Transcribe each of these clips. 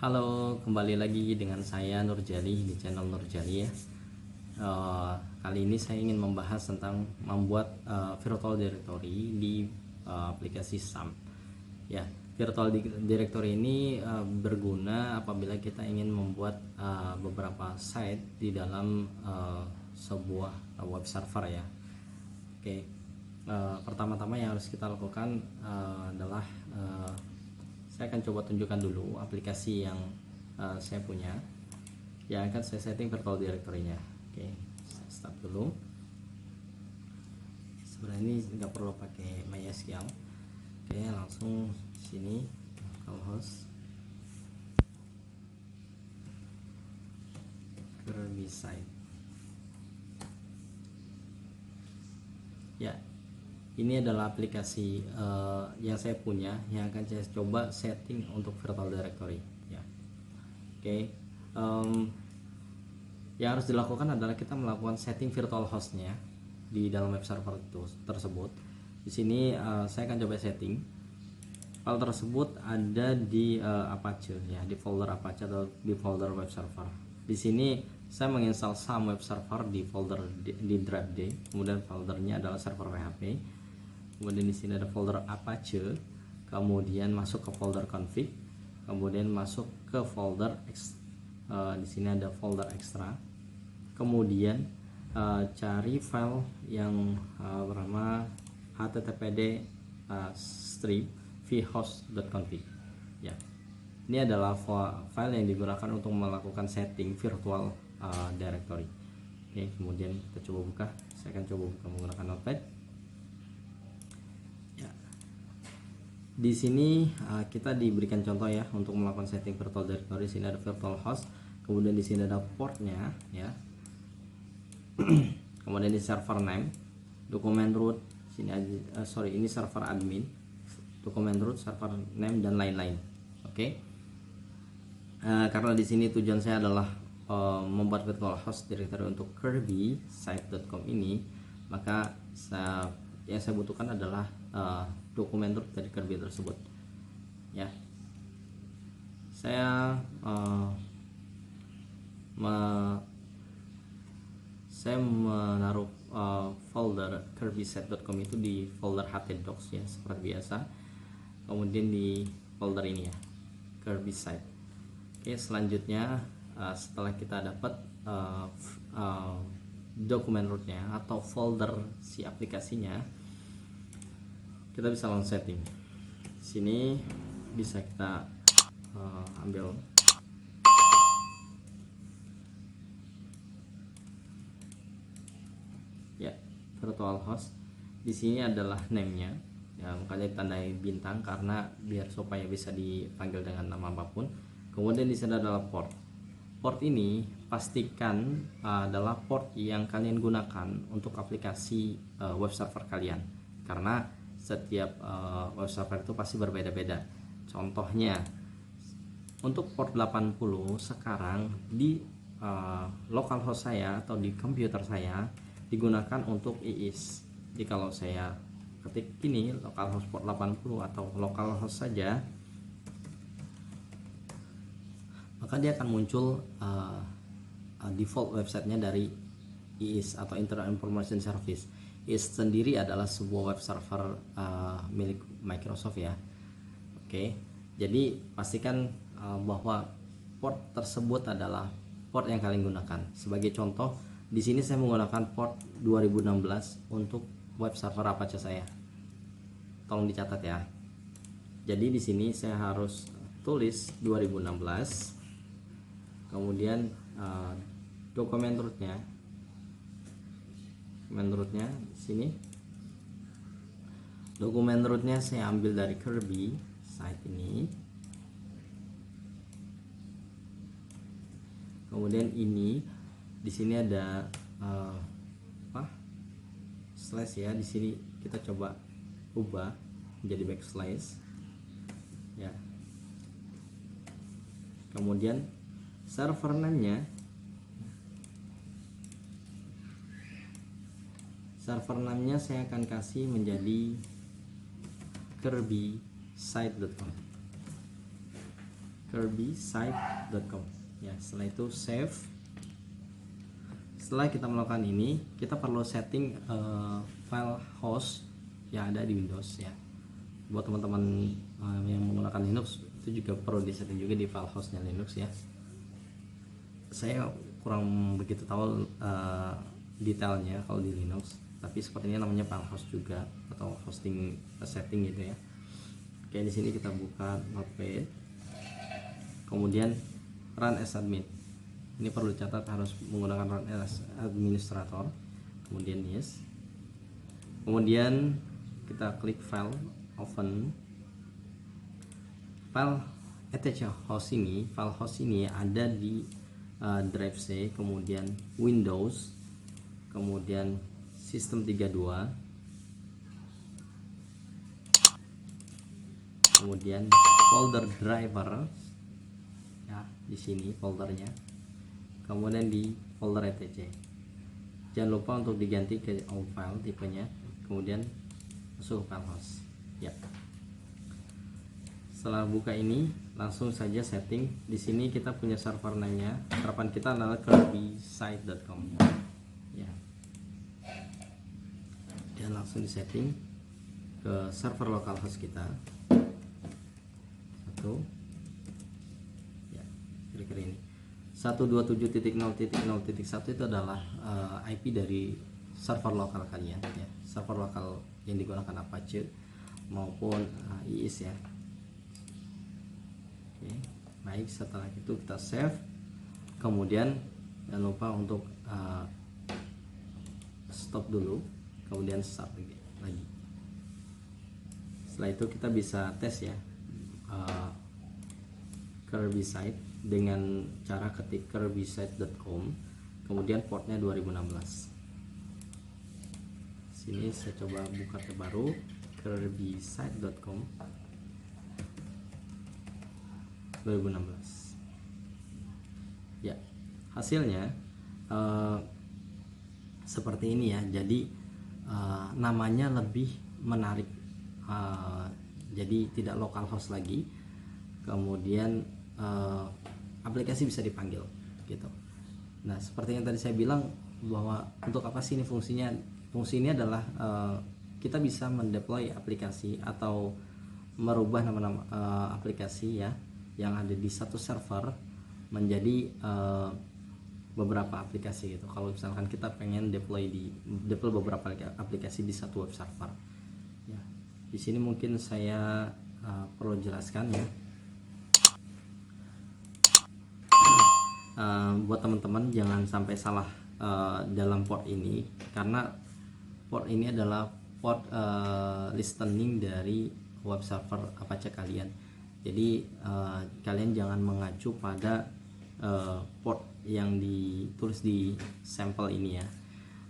Halo, kembali lagi dengan saya Nurjali di channel Nurjali ya. Kali ini saya ingin membahas tentang membuat virtual directory di aplikasi SAM. Ya, virtual directory ini berguna apabila kita ingin membuat beberapa site di dalam sebuah web server ya. Oke, pertama-tama yang harus kita lakukan adalah saya akan coba tunjukkan dulu aplikasi yang saya punya yang akan saya setting virtual directory-nya. Oke, saya start dulu. Sebenarnya ini nggak perlu pakai MySQL. Oke, langsung sini localhost Kirby site. Ya, ini adalah aplikasi yang saya punya yang akan saya coba setting untuk virtual directory ya. Oke, yang harus dilakukan adalah kita melakukan setting virtual hostnya di dalam web server tersebut. Di sini saya akan coba setting. File tersebut ada di Apache ya, di folder Apache atau di folder web server. Di sini saya menginstal SAM web server di folder di drive D, kemudian foldernya adalah server PHP. Kemudian di sini ada folder Apache, kemudian masuk ke folder config, kemudian masuk ke folder di sini ada folder extra, kemudian cari file yang bernama httpd strip vhost.config ya. Ini adalah file yang digunakan untuk melakukan setting virtual directory. Oke, kemudian kita coba buka. Saya akan coba buka menggunakan notepad. Di sini kita diberikan contoh ya untuk melakukan setting virtual directory. Di sini ada virtual host, kemudian di sini ada portnya ya. Kemudian di server name, dokumen root, sini ini server admin, dokumen root, server name dan lain-lain. Oke. Karena di sini tujuan saya adalah membuat virtual host directory untuk kirbysite.com ini, maka yang saya butuhkan adalah dokumen root dari Kirby tersebut ya. Saya menaruh folder kirbysite.com itu di folder htdocs ya seperti biasa, kemudian di folder ini ya, kirbysite. Oke, selanjutnya setelah kita dapat dokumen rootnya atau folder si aplikasinya, kita bisa langsung setting. Sini bisa kita ambil ya, virtual host. Di sini adalah name-nya ya, makanya ditandai bintang karena biar supaya bisa dipanggil dengan nama apapun. Kemudian di sini adalah port. Port ini pastikan adalah port yang kalian gunakan untuk aplikasi web server kalian, karena setiap web server itu pasti berbeda-beda. Contohnya untuk port 80 sekarang di localhost saya atau di komputer saya digunakan untuk IIS. Jadi kalau saya ketik ini localhost port 80 atau localhost saja, maka dia akan muncul default websitenya dari IIS atau Internet Information Service. IIS sendiri adalah sebuah web server milik Microsoft ya. Oke, jadi pastikan bahwa port tersebut adalah port yang kalian gunakan. Sebagai contoh, di sini saya menggunakan port 2016 untuk web server Apache saya. Tolong dicatat ya. Jadi di sini saya harus tulis 2016. Kemudian dokumen rootnya di sini. Dokumen rootnya saya ambil dari Kirby site ini. Kemudian ini di sini ada slash ya. Di sini kita coba ubah menjadi backslash ya. Kemudian server name-nya saya akan kasih menjadi kirbysite.com. kirbysite.com ya. Setelah itu save. Setelah kita melakukan ini, kita perlu setting file host yang ada di Windows ya. Buat teman-teman yang menggunakan Linux, itu juga perlu disetting juga di file hostnya Linux ya. Saya kurang begitu tahu detailnya kalau di Linux, tapi sepertinya namanya file host juga atau hosting setting gitu ya. Oke, di sini kita buka Notepad, kemudian run as admin. Ini perlu dicatat harus menggunakan run as administrator, kemudian yes, kemudian kita klik file, open file attach host ini. File host ini ada di drive C, kemudian Windows, kemudian sistem 32, kemudian folder driver ya, di sini foldernya, kemudian di folder etc. Jangan lupa untuk diganti ke all file tipenya, kemudian masuk file host ya. Setelah buka ini, langsung saja setting. Di sini kita punya server name-nya, harapan kita adalah kirbysite.com ya. Dan langsung disetting ke server localhost kita. Satu ya, kira-kira ini 127.0.0.1 itu adalah IP dari server lokal kalian ya, server lokal yang digunakan Apache maupun IIS ya. Oke, baik, setelah itu kita save, kemudian jangan lupa untuk stop dulu, kemudian start lagi. Setelah itu kita bisa tes ya Kirbysite dengan cara ketik kirbysite.com, kemudian portnya 2016. Sini saya coba buka terbaru kirbysite.com 2016 ya. Hasilnya seperti ini ya. Jadi namanya lebih menarik, jadi tidak localhost lagi, kemudian aplikasi bisa dipanggil gitu. Nah, seperti yang tadi saya bilang bahwa untuk apa sih ini fungsinya? Fungsi ini adalah kita bisa mendeploy aplikasi atau merubah nama-nama aplikasi ya yang ada di satu server menjadi beberapa aplikasi gitu. Kalau misalkan kita pengen deploy beberapa aplikasi di satu web server ya. Di sini mungkin saya perlu jelaskan ya. Buat teman-teman jangan sampai salah dalam port ini, karena port ini adalah port listening dari web server Apache kalian. Jadi kalian jangan mengacu pada port yang ditulis di sampel ini ya,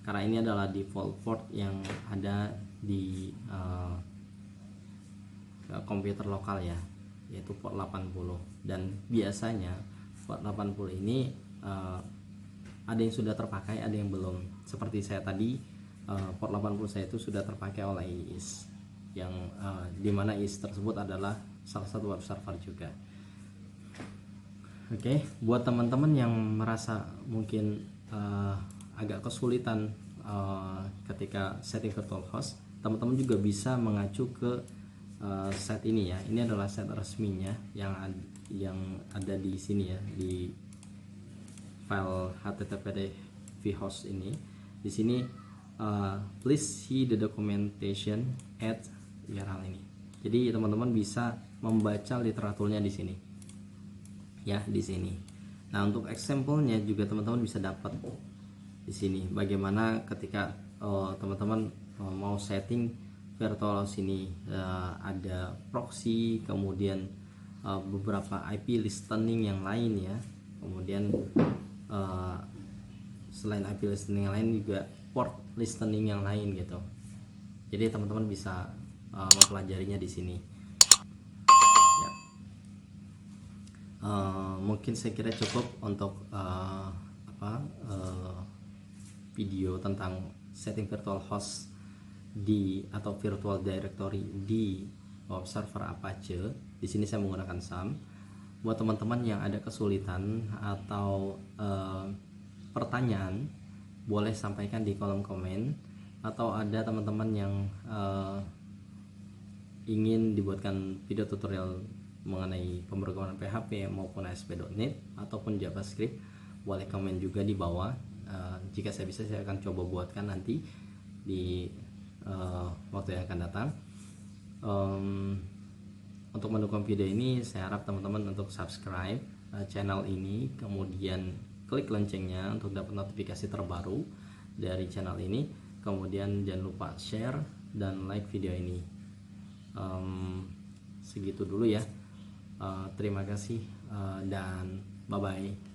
karena ini adalah default port yang ada di komputer lokal ya, yaitu port 80. Dan biasanya port 80 ini ada yang sudah terpakai, ada yang belum. Seperti saya tadi, port 80 saya itu sudah terpakai oleh IIS, yang dimana IIS tersebut adalah salah satu web server juga. Oke, buat teman-teman yang merasa mungkin agak kesulitan ketika setting virtual host, teman-teman juga bisa mengacu ke set ini ya. Ini adalah set resminya yang ada di sini ya, di file http vhost ini. Di sini please see the documentation at URL ini. Jadi teman-teman bisa membaca literaturnya di sini ya, di sini. Nah, untuk example-nya juga teman-teman bisa dapat di sini bagaimana ketika teman-teman mau setting virtualhost ini, ada proxy, kemudian beberapa IP listening yang lain ya, kemudian selain IP listening yang lain juga port listening yang lain gitu. Jadi teman-teman bisa mempelajarinya di sini ya. Mungkin saya kira cukup untuk video tentang setting virtual host atau virtual directory di web server Apache. Di sini saya menggunakan SAM. buat teman-teman yang ada kesulitan atau pertanyaan, boleh sampaikan di kolom komen, atau ada teman-teman yang ingin dibuatkan video tutorial mengenai pemrograman PHP maupun ASP.NET ataupun JavaScript, boleh komen juga di bawah. Jika saya bisa, saya akan coba buatkan nanti di waktu yang akan datang. Untuk mendukung video ini, saya harap teman-teman untuk subscribe channel ini, kemudian klik loncengnya untuk dapat notifikasi terbaru dari channel ini, kemudian jangan lupa share dan like video ini. Segitu dulu ya. Terima kasih dan bye bye.